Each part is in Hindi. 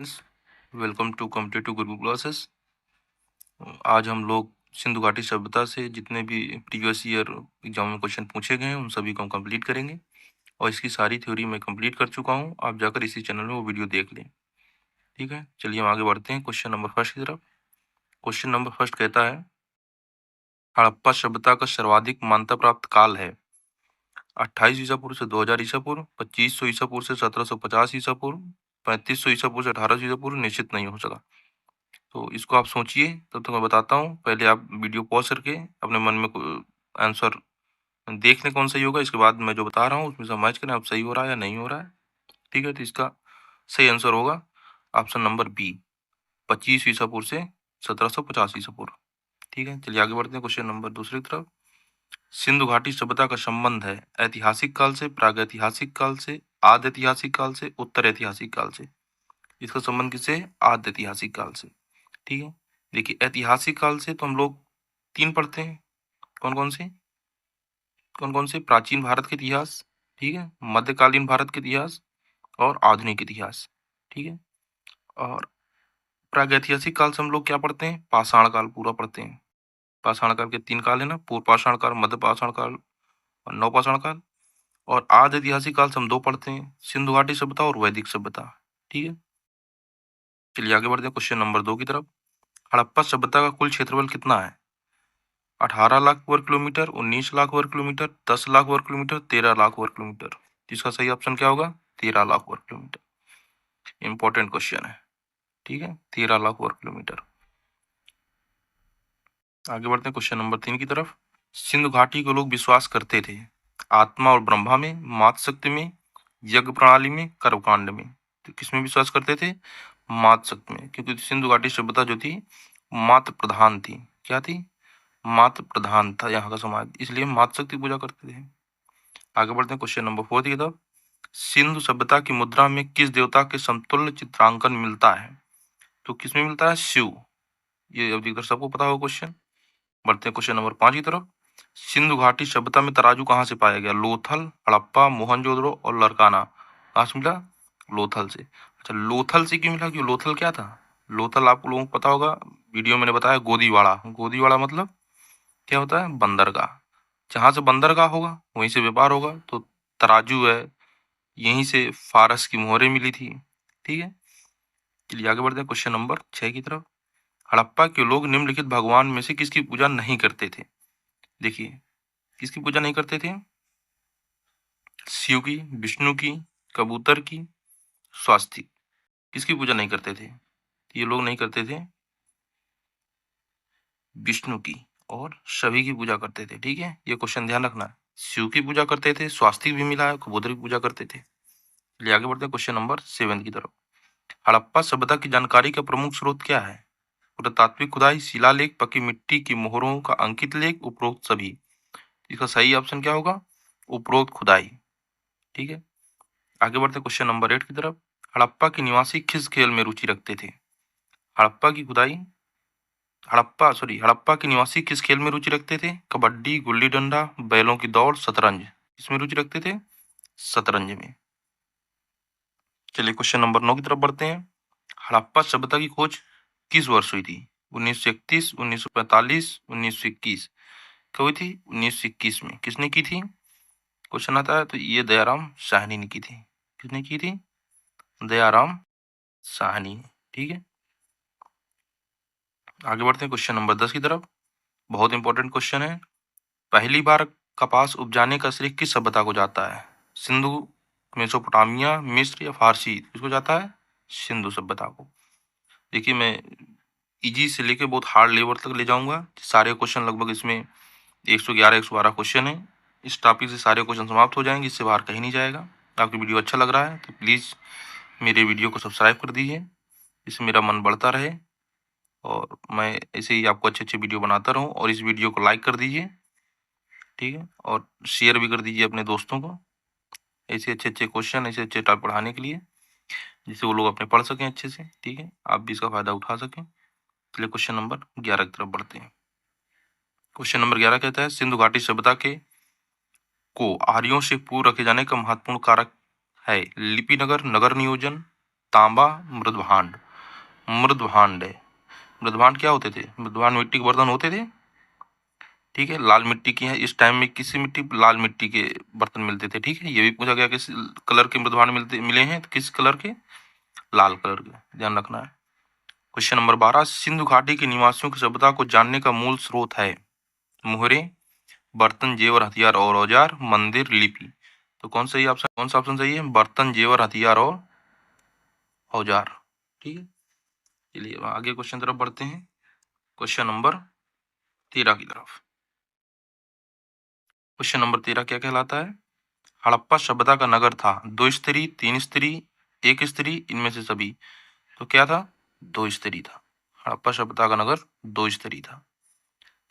Welcome to competitive Guru classes. आज हम लोग सिंधु घाटी सभ्यता से जितने भी प्रीवियस ईयर एग्जाम में क्वेश्चन पूछे गए हैं उन सभी को हम कंप्लीट करेंगे और इसकी सारी थ्योरी मैं कंप्लीट कर चुका हूं। आप जाकर इसी चैनल में वो वीडियो देख लें। ठीक है, चलिए हम आगे बढ़ते हैं क्वेश्चन नंबर फर्स्ट की तरफ। क्वेश्चन नंबर फर्स्ट कहता है, हड़प्पा सभ्यता का सर्वाधिक मान्यता प्राप्त काल है 28 ईसा पूर्व से 2000 ईसा पूर्व, 2500 ईसा पूर्व से 1750 ईसा पूर्व, 3500 ईसा पूर्व से 1800 ईसा पूर्व। निश्चित नहीं हो सका, तो इसको आप सोचिए। तब तक मैं बताता हूँ, पहले आप वीडियो पॉज करके अपने मन में आंसर देख लें कौन सही होगा। इसके बाद मैं जो बता रहा हूँ उसमें से मैच करें, आप सही हो रहा है या नहीं हो रहा है। ठीक है, तो इसका सही आंसर होगा ऑप्शन नंबर बी, 25 ईसा पूर्व से 1750 ईसा पूर्व। ठीक है, चलिए आगे बढ़ते हैं क्वेश्चन नंबर दूसरी तरफ। सिंधु घाटी सभ्यता का संबंध है ऐतिहासिक काल से, प्रागैतिहासिक काल से, आद्य ऐतिहासिक काल से, उत्तर ऐतिहासिक काल से। इसका संबंध किससे? आद्य ऐतिहासिक काल से। ठीक है, देखिए ऐतिहासिक काल से तो हम लोग 3 पढ़ते हैं। कौन कौन से? प्राचीन भारत के इतिहास, ठीक है, मध्यकालीन भारत के इतिहास और आधुनिक इतिहास। ठीक है, और प्रागैतिहासिक काल से हम लोग क्या पढ़ते हैं? पाषाण काल पूरा पढ़ते हैं। पाषाण काल के 3 काल है ना, पूर्व पाषाण काल, मध्य पाषाण काल और नवपाषाण काल। और आद्य ऐतिहासिक काल से हम 2 पढ़ते हैं, सिंधु घाटी सभ्यता और वैदिक सभ्यता। ठीक है, चलिए आगे बढ़ते हैं क्वेश्चन नंबर 2 की तरफ। हड़प्पा सभ्यता का कुल क्षेत्रफल कितना है? 18 लाख वर्ग किलोमीटर, 19 लाख वर्ग किलोमीटर, 10 लाख वर्ग किलोमीटर, 13 लाख वर्ग किलोमीटर। इसका सही ऑप्शन क्या होगा? 13 लाख वर्ग किलोमीटर। इंपॉर्टेंट क्वेश्चन है। ठीक है, 13 लाख वर्ग किलोमीटर। आगे बढ़ते हैं क्वेश्चन नंबर 3 की तरफ। सिंधु घाटी को लोग विश्वास करते थे आत्मा और ब्रह्मा में, मातृशक्ति में, यज्ञ प्रणाली में, कर्मकांड में। तो किसमें विश्वास करते थे? मातृशक्ति में, क्योंकि सिंधु घाटी सभ्यता जो थी मातृ प्रधान थी। क्या थी? मातृ प्रधान था यहाँ का समाज, इसलिए मातृशक्ति पूजा करते थे। आगे बढ़ते हैं क्वेश्चन नंबर 4 की तरफ। सिंधु सभ्यता की मुद्रा में किस देवता के समतुल्य चित्रांकन मिलता है? तो किसमें मिलता है? शिव। ये अधिकतर सबको पता होगा क्वेश्चन। बढ़ते हैं क्वेश्चन नंबर 5 की तरफ। सिंधु घाटी सभ्यता में तराजू कहाँ से पाया गया? लोथल, हड़प्पा, मोहनजोदड़ो और लरकाना। कहाँ से मिला? लोथल से। अच्छा, लोथल से क्यों मिला? क्यों? लोथल क्या था? लोथल आप लोगों को पता होगा, वीडियो मैंने बताया गोदीवाड़ा। गोदीवाड़ा मतलब क्या होता है? बंदरगाह। जहां से बंदरगाह होगा वहीं से व्यापार होगा, तो तराजू है, यहीं से फारस की मोहरें मिली थी। ठीक है, चलिए आगे बढ़ते हैं क्वेश्चन नंबर 6 की तरफ। हड़प्पा के लोग निम्नलिखित भगवान में से किसकी पूजा नहीं करते थे? देखिए, किसकी पूजा नहीं करते थे? शिव की, विष्णु की, कबूतर की, स्वास्तिक। किसकी पूजा नहीं करते थे? ये लोग नहीं करते थे विष्णु की, और सभी की पूजा करते थे। ठीक है, ये क्वेश्चन ध्यान रखना। शिव की पूजा करते थे, स्वास्तिक भी मिला है, कबूतर की पूजा करते थे। चलिए आगे बढ़ते हैं क्वेश्चन नंबर 7 की तरफ। हड़प्पा सभ्यता की जानकारी का प्रमुख स्रोत क्या है? पुरातात्विक खुदाई, शिलालेख, पकी मिट्टी की मोहरों का अंकित लेख, उपरोक्त सभी। इसका सही ऑप्शन क्या होगा? उपरोक्त खुदाई। ठीक है, आगे बढ़ते क्वेश्चन नंबर 8 की तरफ। हड़प्पा के निवासी किस खेल में रुचि रखते थे? हड़प्पा की खुदाई हड़प्पा के निवासी किस खेल में रुचि रखते थे? कबड्डी, गुल्ली डंडा, बैलों की दौड़, शतरंज। इसमें रुचि रखते थे? शतरंज में। चलिए क्वेश्चन नंबर 9 की तरफ बढ़ते हैं। हड़प्पा सभ्यता की खोज किस वर्ष हुई थी? 1931, 1945, 1921। कब हुई थी? 1921 में। किसने की थी? क्वेश्चन आता है तो ये दयाराम साहनी ने की थी। किसने की थी? दयाराम साहनी ने। ठीक है, आगे बढ़ते हैं क्वेश्चन नंबर 10 की तरफ। बहुत इंपॉर्टेंट क्वेश्चन है। पहली बार कपास उपजाने का श्रेय किस सभ्यता को जाता है? सिंधु, मेसोपोटामिया, मिस्र या फारसी? किसको जाता है? सिंधु सभ्यता को। देखिए, मैं इजी से लेके बहुत हार्ड लेवल तक ले जाऊंगा। सारे क्वेश्चन लगभग इसमें 111 112 क्वेश्चन है। इस टॉपिक से सारे क्वेश्चन समाप्त हो जाएंगे, इससे बाहर कहीं नहीं जाएगा। आपकी वीडियो अच्छा लग रहा है तो प्लीज़ मेरे वीडियो को सब्सक्राइब कर दीजिए, इससे मेरा मन बढ़ता रहे और मैं ऐसे ही आपको अच्छे अच्छे वीडियो बनाता रहूं। और इस वीडियो को लाइक कर दीजिए, ठीक है, और शेयर भी कर दीजिए अपने दोस्तों को, ऐसे अच्छे अच्छे क्वेश्चन, ऐसे अच्छे टॉपिक पढ़ाने के लिए, जिससे वो लोग अपने पढ़ सकें अच्छे से। ठीक है, आप भी इसका फायदा उठा सकें। चलिए क्वेश्चन नंबर 11 की तरफ बढ़ते हैं। क्वेश्चन नंबर 11 कहता है, सिंधु घाटी सभ्यता के को आर्यों से पूर्व रखे जाने का महत्वपूर्ण कारक है लिपि नगर, नगर नियोजन, तांबा, मृदभांड। मृदभांड है। मृदभांड क्या होते थे? मृदभांड मिट्टी के बर्तन होते थे, ठीक है। लाल मिट्टी की है, इस टाइम में किसी मिट्टी, लाल मिट्टी के बर्तन मिलते थे, ठीक है। ये भी पूछा गया किस कलर के मृदभांड मिले हैं, तो किस कलर के? लाल कलर के, ध्यान रखना है। क्वेश्चन नंबर 12, सिंधु घाटी के निवासियों की सभ्यता को जानने का मूल स्रोत है? मोहरे, बर्तन, जेवर, हथियार और औजार, मंदिर, लिपि। तो कौन सा ऑप्शन सही है? बर्तन, जेवर, हथियार और औजार, ठीक है। चलिए आगे क्वेश्चन तरफ बढ़ते हैं। क्वेश्चन नंबर 13 की तरफ। क्वेश्चन नंबर 13 क्या कहलाता है? हड़प्पा सभ्यता का नगर था 2 स्तरीय, 3 स्तरीय, 1 स्तरीय, इनमें से सभी। तो क्या था? 2 स्तरीय था। हड़प्पा सभ्यता का नगर 2 स्तरीय था।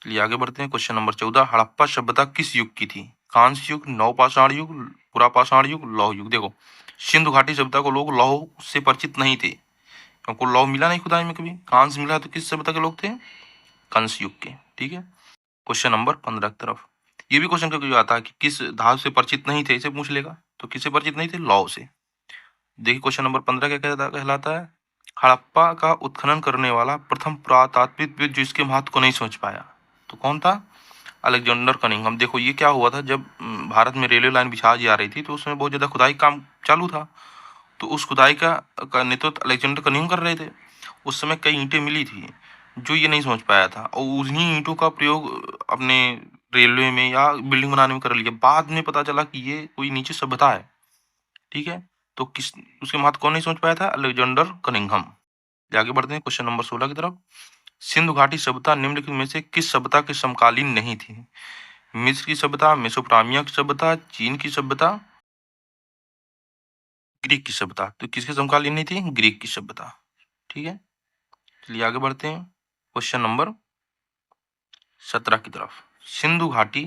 चलिए आगे बढ़ते हैं। क्वेश्चन नंबर 14, हड़प्पा सभ्यता किस युग की थी? कांस्य युग, नवपाषाण युग, पुरापाषाण युग, लौह युग। देखो, सिंधु घाटी सभ्यता को लोग लौह से परिचित नहीं थे, क्योंकि लौह मिला नहीं खुदाई में कभी। कांस्य मिला, तो किस सभ्यता के लोग थे? कंस युग के, ठीक है। क्वेश्चन नंबर 15 की तरफ। ये भी क्वेश्चन कभी आता है कि किस धातु से परिचित नहीं थे, इसे पूछ लेगा। तो किससे परिचित नहीं थे? लौह से। देखिए क्वेश्चन नंबर 15 क्या कहलाता है? हड़प्पा का उत्खनन करने वाला प्रथम पुरातात्विक जो इसके महत्व को नहीं समझ पाया, तो कौन था? Alexander Cunningham. देखो ये क्या हुआ था, जब भारत में रेलवे लाइन बिछा जा रही थी, तो उसमें बहुत ज्यादा खुदाई काम चालू था। तो उस खुदाई का नेतृत्व अलेक्जेंडर कनिंघम कर रहे थे। उस समय कई ईंटें मिली थी, जो ये नहीं समझ पाया था, और उन्हीं ईंटों का प्रयोग अपने रेलवे में या बिल्डिंग बनाने में कर लिया। बाद में पता चला कि ये कोई नीचे सभ्यता है, ठीक है। तो किस उसके महत्व कौन नहीं समझ पाया था? Alexander Cunningham. आगे बढ़ते हैं क्वेश्चन नंबर 16 की तरफ। सिंधु घाटी सभ्यता निम्नलिखित में से किस सभ्यता के समकालीन नहीं थी? मिस्र की सभ्यता, मेसोपोटामिया की सभ्यता, चीन की सभ्यता, ग्रीक की सभ्यता। तो किसके समकालीन नहीं थी? ग्रीक की सभ्यता, ठीक है। चलिए आगे बढ़ते हैं क्वेश्चन नंबर 17 की तरफ। सिंधु घाटी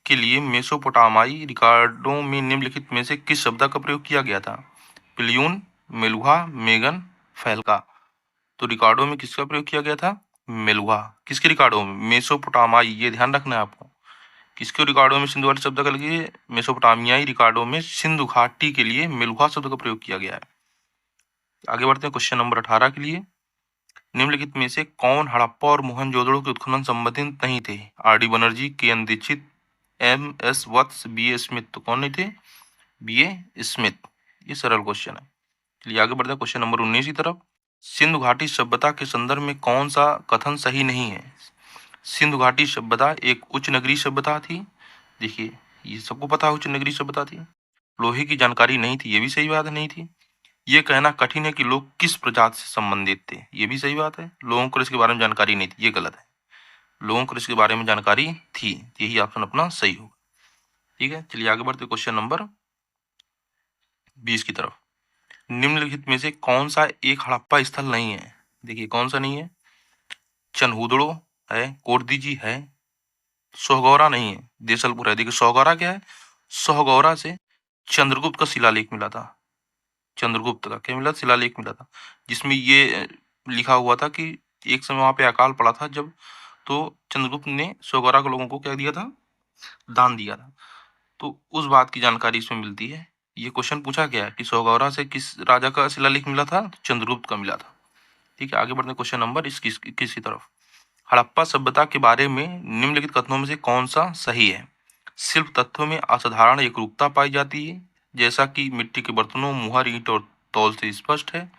के लिए मेसोपोटामाई रिकॉर्डों में निम्नलिखित में से किस शब्द का प्रयोग किया गया था? पिलियून, मेलुहा, मेगन, फैलका। तो रिकॉर्डों में किसका प्रयोग किया गया था? मेलुहा। किसके रिकॉर्डों में? मेसोपोटामाई, ये ध्यान रखना है आपको। किसके रिकॉर्डों में सिंधु घाटी शब्द का लिए? मेसोपोटामियाई रिकॉर्डों में सिंधु घाटी के लिए मेलुहा शब्द का प्रयोग किया गया है। आगे बढ़ते हैं क्वेश्चन नंबर 18 के लिए। निम्नलिखित में से कौन हड़प्पा और मोहनजोदड़ो के उत्खनन संबंधित नहीं थे? Are D Banerjee, K N Dikshit, M S Vats, B A Smith. तो कौन नहीं थे? B A Smith. ये सरल क्वेश्चन है। चलिए आगे बढ़ते हैं क्वेश्चन नंबर 19 की तरफ। सिंधु घाटी सभ्यता के संदर्भ में कौन सा कथन सही नहीं है? सिंधु घाटी सभ्यता एक उच्च नगरीय सभ्यता थी। देखिए ये सबको पता है, उच्च नगरीय सभ्यता थी। लोहे की जानकारी नहीं थी, ये भी सही बात नहीं थी। ये कहना कठिन है कि लोग किस प्रजाति से संबंधित थे, ये भी सही बात है। लोगों को इसके बारे में जानकारी नहीं थी, ये गलत है। लोगों को इसके बारे में जानकारी थी, यही ऑप्शन अपना सही होगा, ठीक है। चलिए आगे बढ़ते क्वेश्चन नंबर 20 की तरफ। निम्नलिखित में से कौन सा एक हड़प्पा स्थल नहीं है? देखिए कौन सा नहीं है? चनहुदड़ो है, कोरदीजी है, सोहगौरा नहीं है, देसलपुर है। देखिए सोहगौरा क्या है? सोहगौरा से चंद्रगुप्त का शिलालेख मिला था। चंद्रगुप्त का क्या मिला? शिलालेख मिला था, जिसमें ये लिखा हुआ था कि एक समय वहां पे अकाल पड़ा था जब, तो चंद्रगुप्त ने सोहगौरा के लोगों को क्या दिया था? दान दिया था। तो उस बात की जानकारी इसमें मिलती है। ये क्वेश्चन पूछा गया है कि सोहगौरा से किस राजा का शिलालेख मिला था? तो चंद्रगुप्त का मिला था, ठीक है। आगे बढ़ते क्वेश्चन नंबर 21 की तरफ। हड़प्पा सभ्यता के बारे में निम्नलिखित कथनों में से कौन सा सही है? शिल्प तत्वों में असाधारण एकरूपता पाई जाती है, जैसा कि मिट्टी के बर्तनों, मुहर, ईंट और तौल से स्पष्ट है।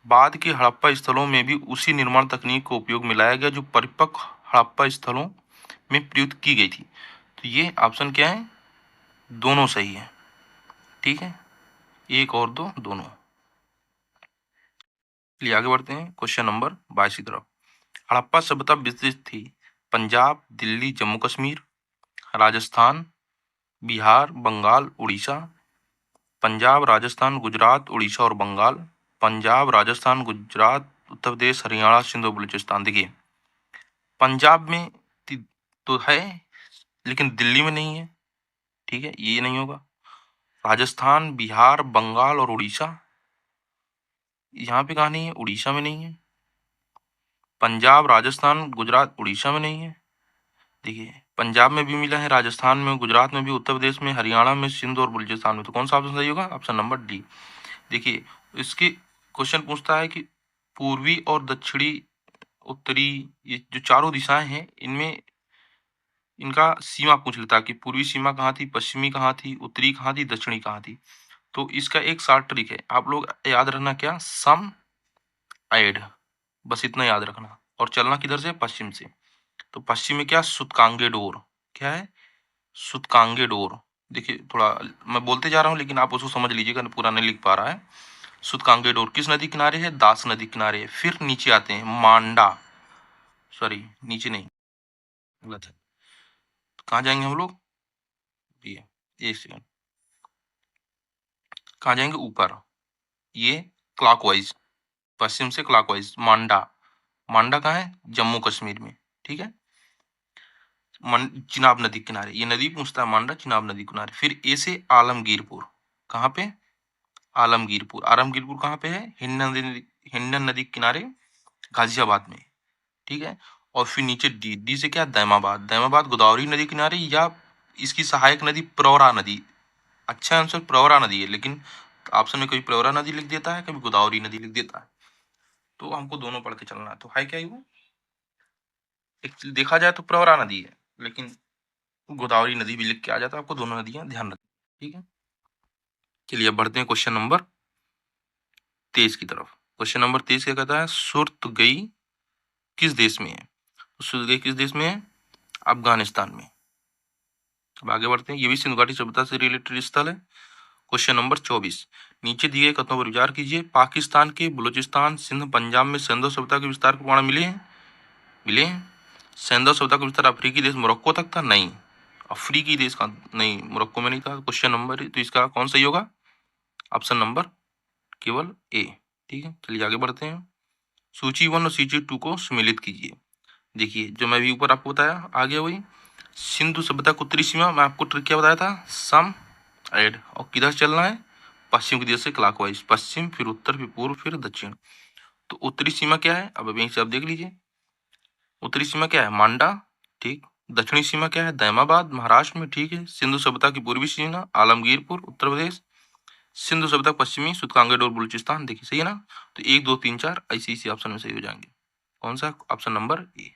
बाद के हड़प्पा स्थलों में भी उसी निर्माण तकनीक को उपयोग में लाया गया जो परिपक्व हड़प्पा स्थलों में प्रयुक्त की गई थी। तो ये ऑप्शन क्या है? दोनों सही है, ठीक है। एक और दो, दोनों। चलिए आगे बढ़ते हैं क्वेश्चन नंबर 22 की तरफ। हड़प्पा सभ्यता विस्तृत थी पंजाब, दिल्ली, जम्मू कश्मीर, राजस्थान, बिहार, बंगाल, उड़ीसा। पंजाब, राजस्थान, गुजरात, उड़ीसा और बंगाल। पंजाब, राजस्थान, गुजरात, उत्तर प्रदेश, हरियाणा, सिंध और बलूचिस्तान। देखिए पंजाब में तो है, लेकिन दिल्ली में नहीं है, ठीक है, ये नहीं होगा। राजस्थान, बिहार, बंगाल और उड़ीसा, यहाँ पे कहाँ नहीं है? उड़ीसा में नहीं है। पंजाब, राजस्थान, गुजरात, उड़ीसा में नहीं है। देखिए पंजाब में भी मिला है, राजस्थान में, गुजरात में भी, उत्तर प्रदेश में, हरियाणा में, सिंध और बलूचिस्तान में। तो कौन सा ऑप्शन सही होगा? Option number D. देखिए इसके क्वेश्चन पूछता है कि पूर्वी और दक्षिणी, उत्तरी, ये जो चारों दिशाएं हैं इनमें इनका सीमा पूछ लेता है कि पूर्वी सीमा कहाँ थी, पश्चिमी कहाँ थी, उत्तरी कहाँ थी, दक्षिणी कहाँ थी। तो इसका एक शॉर्ट ट्रिक है, आप लोग याद रखना क्या, सम एड, बस इतना याद रखना। और चलना किधर से, पश्चिम से। तो पश्चिम में क्या, सुतकांगे डोर, क्या है, सुतकांगे डोर। देखिए थोड़ा मैं बोलते जा रहा हूँ लेकिन आप उसको समझ लीजिएगा, पूरा नहीं लिख पा रहा है। सुतकांगे डोर किस नदी किनारे है, दास नदी किनारे है। फिर नीचे आते हैं मांडा, सॉरी नीचे नहीं, गलत है। कहाँ जाएंगे हम लोग, ये एक सेकंड, कहाँ जाएंगे, ऊपर, ये क्लॉकवाइज, पश्चिम से क्लॉकवाइज। मांडा, मांडा कहाँ है, जम्मू कश्मीर में, ठीक है। चिनाब नदी किनारे, ये नदी पूछता है, मांडा चिनाब नदी किनारे। फिर ए से आलमगीरपुर, कहाँ पे, आलमगीरपुर। आलमगीरपुर कहाँ पे है, हिंडन नदी किनारे, गाजियाबाद में, ठीक है। और फिर नीचे डी, डी से क्या, दैमाबाद। दैमाबाद गोदावरी नदी किनारे या इसकी सहायक नदी प्रवरा नदी। अच्छा आंसर प्रवरा नदी है, लेकिन ऑप्शन में कभी प्रवरा नदी लिख देता है, कभी गोदावरी नदी लिख देता है। तो हमको दोनों पढ़ के चलना है। तो है क्या, वो एक देखा जाए तो प्रवरा नदी है, लेकिन गोदावरी नदी भी लिख के आ जाता है, आपको दोनों नदियां ध्यान रखना, ठीक है। चलिए अब बढ़ते हैं क्वेश्चन नंबर 23 की तरफ। क्वेश्चन नंबर 23 क्या कहता है, सुर्तगई किस देश में है। तो सुर्तगई किस देश में है, अफगानिस्तान में। अब आगे बढ़ते हैं, ये भी सिंधु घाटी सभ्यता से रिलेटेड स्थल है। क्वेश्चन नंबर 24, नीचे दिए गए कथनों पर विचार कीजिए। पाकिस्तान के बलूचिस्तान, सिंध, पंजाब में सैंधव सभ्यता के विस्तार के प्रमाण मिले हैं, मिले हैं। सैंधव सभ्यता का विस्तार अफ्रीकी देश मोरक्को तक था, नहीं। अफ्रीकी देश का नहीं, मोरक्को में नहीं था। क्वेश्चन नंबर, तो इसका कौन सही होगा, ऑप्शन नंबर केवल ए, ठीक है। चलिए आगे बढ़ते हैं। सूची 1 और सूची 2 को सम्मिलित कीजिए। देखिए जो मैं भी ऊपर आपको बताया, आ गया वही। सिंधु सभ्यता की उत्तरी सीमा, मैं आपको ट्रिक क्या बताया था, सम एड, और किधर चलना है, पश्चिम की दिशा से क्लॉकवाइज, पश्चिम फिर उत्तर फिर पूर्व फिर दक्षिण। तो उत्तरी सीमा क्या है, अब यहीं से आप देख लीजिए, उत्तरी सीमा क्या है, मांडा, ठीक। दक्षिणी सीमा क्या है, दैमाबाद महाराष्ट्र में, ठीक है। सिंधु सभ्यता की पूर्वी सीमा आलमगीरपुर उत्तर प्रदेश। सिंधु सभ्यता पश्चिमी सुतकांगेड और बलूचिस्तान, देखिए सही है ना। तो 1 2 3 4 ऐसे इसी ऑप्शन में सही हो जाएंगे। कौन सा, ऑप्शन नंबर ए।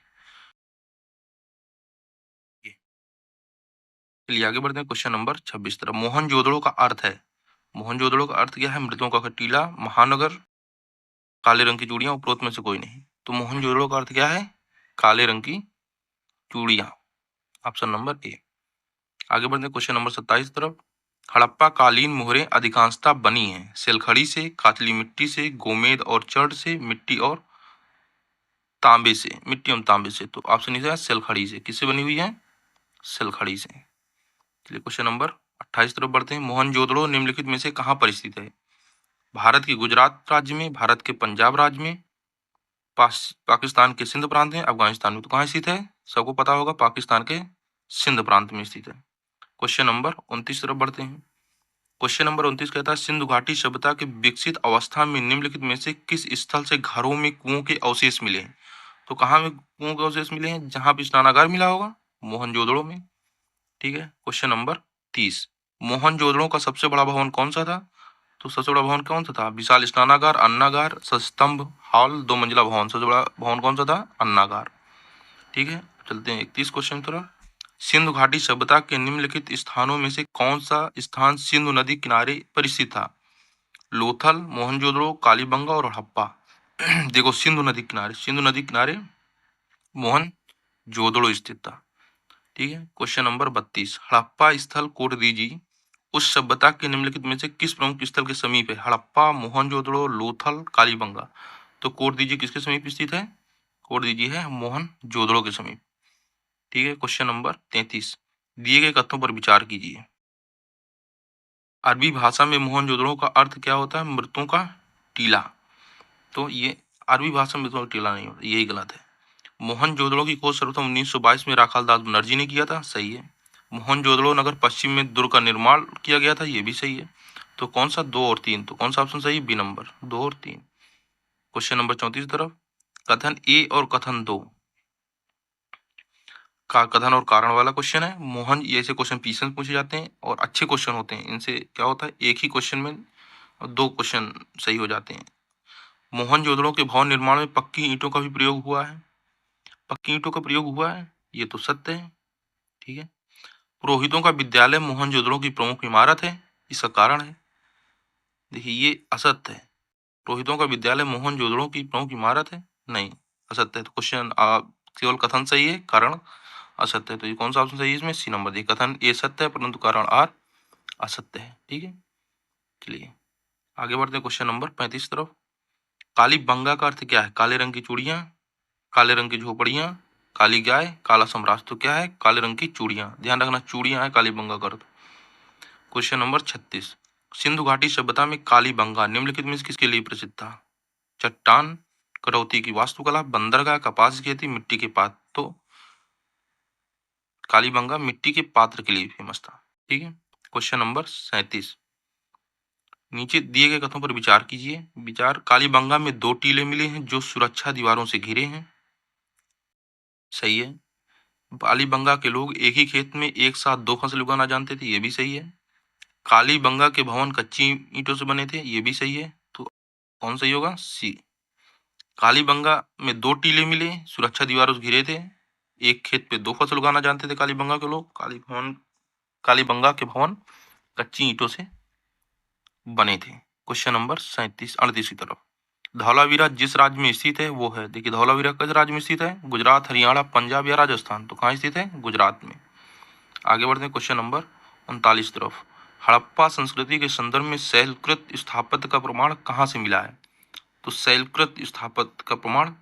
चलिए आगे बढ़ते हैं क्वेश्चन नंबर 26 तरफ। मोहनजोदड़ो का अर्थ है, मोहनजोदड़ो का अर्थ क्या है, मृतों का टीला, महानगर, काले रंग की चूड़ियां, उपरोक्त में से कोई नहीं। तो मोहनजोदड़ो का अर्थ क्या है, काले रंग की चूड़ियां, ऑप्शन नंबर ए। आगे बढ़ते हैं क्वेश्चन नंबर 27 तरफ। हड़प्पा कालीन मोहरें अधिकांशतः बनी हैं सेलखड़ी से, काचली मिट्टी से, गोमेद और चढ़ से, मिट्टी और तांबे से, मिट्टी एवं तांबे से। तो ऑप्शन इज सेलखड़ी से, किससे बनी हुई है, सेलखड़ी से। चलिए क्वेश्चन नंबर 28 तरफ बढ़ते हैं। मोहनजोदड़ो निम्नलिखित में से कहाँ पर स्थित है, भारत के गुजरात राज्य में, भारत के पंजाब राज्य में, पाकिस्तान के सिंध प्रांत में, अफगानिस्तान में। तो कहाँ स्थित है, सबको पता होगा, पाकिस्तान के सिंध प्रांत में स्थित है। क्वेश्चन नंबर 29 तरफ बढ़ते हैं। क्वेश्चन नंबर 29 कहता है, सिंधु घाटी सभ्यता के विकसित अवस्था में निम्नलिखित में से किस स्थल से घरों में कुओं के अवशेष मिले हैं। तो कहाँ में कुओं के अवशेष मिले हैं, जहां भी स्नानागार मिला होगा, मोहनजोदड़ो में, ठीक है। क्वेश्चन नंबर 30, मोहनजोदड़ो का सबसे बड़ा भवन कौन सा था। तो सबसे बड़ा भवन कौन सा था, विशाल स्नानागार, अन्नागार, सस्तंभ हॉल, 2 मंजिला भवन। सबसे बड़ा भवन कौन सा था, अन्नागार, ठीक है। चलते हैं 31 क्वेश्चन की तरफ। सिंधु घाटी सभ्यता के निम्नलिखित स्थानों में से कौन सा स्थान सिंधु नदी किनारे पर स्थित था, लोथल, मोहनजोदड़ो, कालीबंगा और हड़प्पा। देखो सिंधु नदी किनारे, सिंधु नदी किनारे मोहनजोदड़ो स्थित था, ठीक है। क्वेश्चन नंबर 32, हड़प्पा स्थल कोड दीजिए, उस सभ्यता के निम्नलिखित में से किस प्रमुख स्थल के समीप है, हड़प्पा, मोहनजोदड़ो, लोथल, कालीबंगा। तो कोड दीजिए किसके समीप स्थित है, कोड दीजिए है मोहनजोदड़ो के समीप, ठीक है। क्वेश्चन नंबर 33, दिए गए कथनों पर विचार कीजिए। अरबी भाषा में मोहनजोदड़ो का अर्थ क्या होता है, मृतों का टीला। तो ये अरबी भाषा में मृतों का टीला नहीं होता, यही गलत है। मोहनजोदड़ो की खोज सर्वप्रथम 1922 में राखाल दास बनर्जी ने किया था, सही है। मोहनजोदड़ो नगर पश्चिम में दुर्ग का निर्माण किया गया था, ये भी सही है। तो कौन सा, 2 और 3, तो कौन सा ऑप्शन सही है, बी नंबर, 2 और 3। क्वेश्चन नंबर 34 तरफ। कथन ए और कथन 2 का कथन और कारण वाला क्वेश्चन है। मोहन, ये ऐसे क्वेश्चन पीछे से पूछे जाते हैं और अच्छे क्वेश्चन होते हैं, इनसे क्या होता है, एक ही क्वेश्चन में और 2 क्वेश्चन सही हो जाते हैं। मोहनजोदड़ो के भवन निर्माण में पक्की ईंटों का भी प्रयोग हुआ है। पक्की ईंटों का प्रयोग हुआ है, ये तो सत्य है। ठीक है। पुरोहितों का विद्यालय मोहनजोदड़ो की प्रमुख इमारत है, इसका कारण है। देखिए ये असत्य है। पुरोहितों का विद्यालय मोहनजोदड़ो की प्रमुख इमारत है, नहीं, असत्य है। तो क्वेश्चन केवल कथन सही है, कारण असत्य है। तो ये कौन सा ऑप्शन सही है इसमें? सी नंबर दी। कथन ए सत्य है परंतु कारण आर असत्य है। ठीक है, चलिए आगे बढ़ते हैं क्वेश्चन नंबर 35 तरफ। काली बंगा का अर्थ क्या है? काले रंग की चूड़ियां, काले रंग की झोपड़ियां, काली गाय, काला साम्राज्य। तो क्या है? काले रंग की चूड़ियां। ध्यान रखना, चूड़ियां है काली बंगा का अर्थ। Question number 36। सिंधु घाटी सभ्यता में काली बंगा निम्नलिखित में से किसके लिए प्रसिद्ध था? चट्टान, करौती की वास्तुकला, बंदरगाह, कपास की खेती, मिट्टी के पात्र। तो कालीबंगा मिट्टी के पात्र के लिए फेमस था। ठीक है। Question number 37। नीचे दिए गए कथनों पर विचार कीजिए। विचार, कालीबंगा में 2 टीले मिले हैं जो सुरक्षा दीवारों से घिरे हैं। सही है। कालीबंगा के लोग एक ही खेत में एक साथ 2 फसल उगाना जानते थे, ये भी सही है। कालीबंगा के भवन कच्ची ईंटों से बने थे, ये भी सही है। तो कौन सही होगा? सी। कालीबंगा में 2 टीले मिले, सुरक्षा दीवारों से घिरे थे, एक खेत पे 2 फसल उगाना जानते थे कालीबंगा के लोग। कालीबंगा के भवन कच्ची ईंटों से बने थे। क्वेश्चन नंबर 38 की तरफ। धौलावीरा जिस राज्य में स्थित है वो है, देखिए धौलावीरा किस राज्य में स्थित है? गुजरात, हरियाणा, पंजाब या राजस्थान। तो कहाँ स्थित है? गुजरात में। आगे बढ़ते हैं क्वेश्चन नंबर 39 तरफ। हड़प्पा संस्कृति के संदर्भ में शैलकृत स्थापत्य का प्रमाण कहाँ से मिला है? तो शैलकृत स्थापत्य का प्रमाण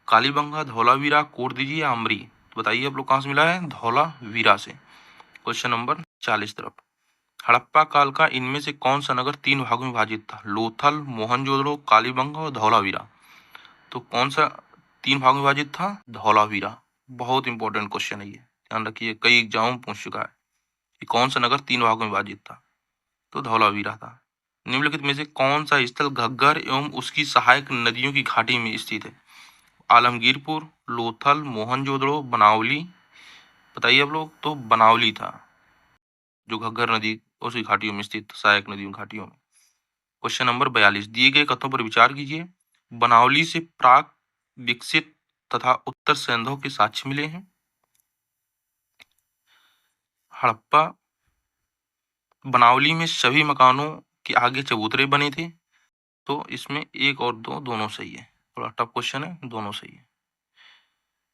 कालीबंगा, धौलावीरा, कोट दीजिए या अमरी। तो बताइए आप लोग कहाँ से मिला है? धौलावीरा से। क्वेश्चन नंबर 40 तरफ। हड़प्पा काल का इनमें से कौन सा नगर 3 भागों में विभाजित था? लोथल, मोहनजोदड़ो, कालीबंगा और धौलावीरा। तो कौन सा 3 भागों में विभाजित था? धौलावीरा। बहुत इंपॉर्टेंट क्वेश्चन है ये, ध्यान रखिए, कई एग्जाम में पूछ चुका है कि कौन सा नगर 3 भागों में विभाजित था। तो धौलावीरा था। निम्नलिखित में से कौन सा स्थल घग्गर एवं उसकी सहायक नदियों की घाटी में स्थित है? आलमगीरपुर, लोथल, मोहनजोदड़ो, बनावली। बताइए आप लोग। तो बनावली था, जो घग्गर नदी उसकी घाटियों में स्थित, सहायक नदियों घाटियों में। Question number 42। दिए गए कथनों पर विचार कीजिए। बनावली से प्राक विकसित तथा उत्तर सैंधव के साक्ष्य मिले हैं। हड़प्पा बनावली में सभी मकानों के आगे चबूतरे बने थे। तो इसमें 1 और 2 दोनों सही है। थोड़ा टफ क्वेश्चन है, दोनों सही है।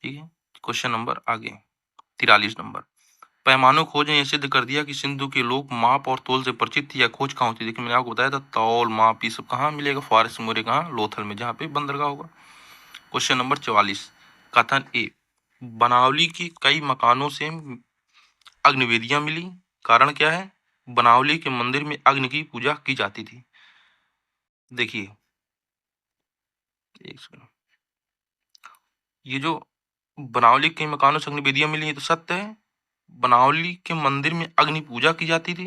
ठीक है। क्वेश्चन नंबर आगे 43 नंबर। पैमानों खोज ने यह सिद्ध कर दिया कि सिंधु के लोग माप और तोल से परिचित थे। यह खोज कहाँ होती है? देखिए मैंने आपको बताया था, तौल, माप, ये सब कहाँ मिलेगा? फारस मोरे कहाँ? लोथल में, जहाँ पे बंदरगाह होगा। Question number 44। कथन ए, बनावली के कई मकानों से अग्निवेदियां मिली। कारण क्या है? बनावली के मंदिर में अग्नि की पूजा की जाती थी। देखिए एक सेकंड, ये जो बनावली के मकानों से अग्निवेदियां मिली, ये तो सत्य है। बनावली के मंदिर में अग्नि पूजा की जाती थी,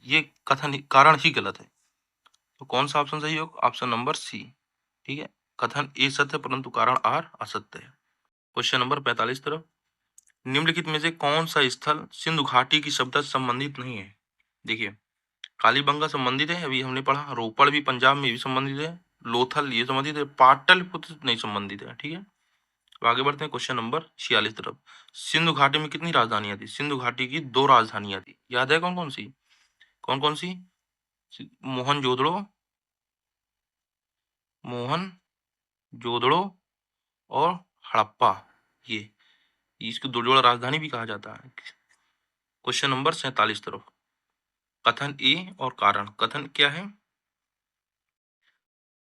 ये कथन कारण ही गलत है। तो कौन सा ऑप्शन सही होगा? Option number C. ठीक है। कथन ए सत्य है परंतु कारण आर असत्य है। क्वेश्चन नंबर 45 तरफ। निम्नलिखित में से कौन सा स्थल सिंधु घाटी की सभ्यता से संबंधित नहीं है? देखिए कालीबंगा संबंधित है, अभी हमने पढ़ा। रोपड़ भी पंजाब में भी संबंधित है। लोथल ये संबंधित है। पाटलिपुत्र नहीं संबंधित है। ठीक है। तो आगे बढ़ते हैं क्वेश्चन नंबर 46 तरफ। सिंधु घाटी में कितनी राजधानियां थी? सिंधु घाटी की 2 राजधानियां थी। याद है कौन कौन सी? कौन कौन सी? मोहनजोदड़ो, मोहन जोदड़ो और हड़प्पा। ये इसको दो जोड़ा राजधानी भी कहा जाता है। क्वेश्चन नंबर 47 तरफ। कथन ए और कारण। कथन क्या है?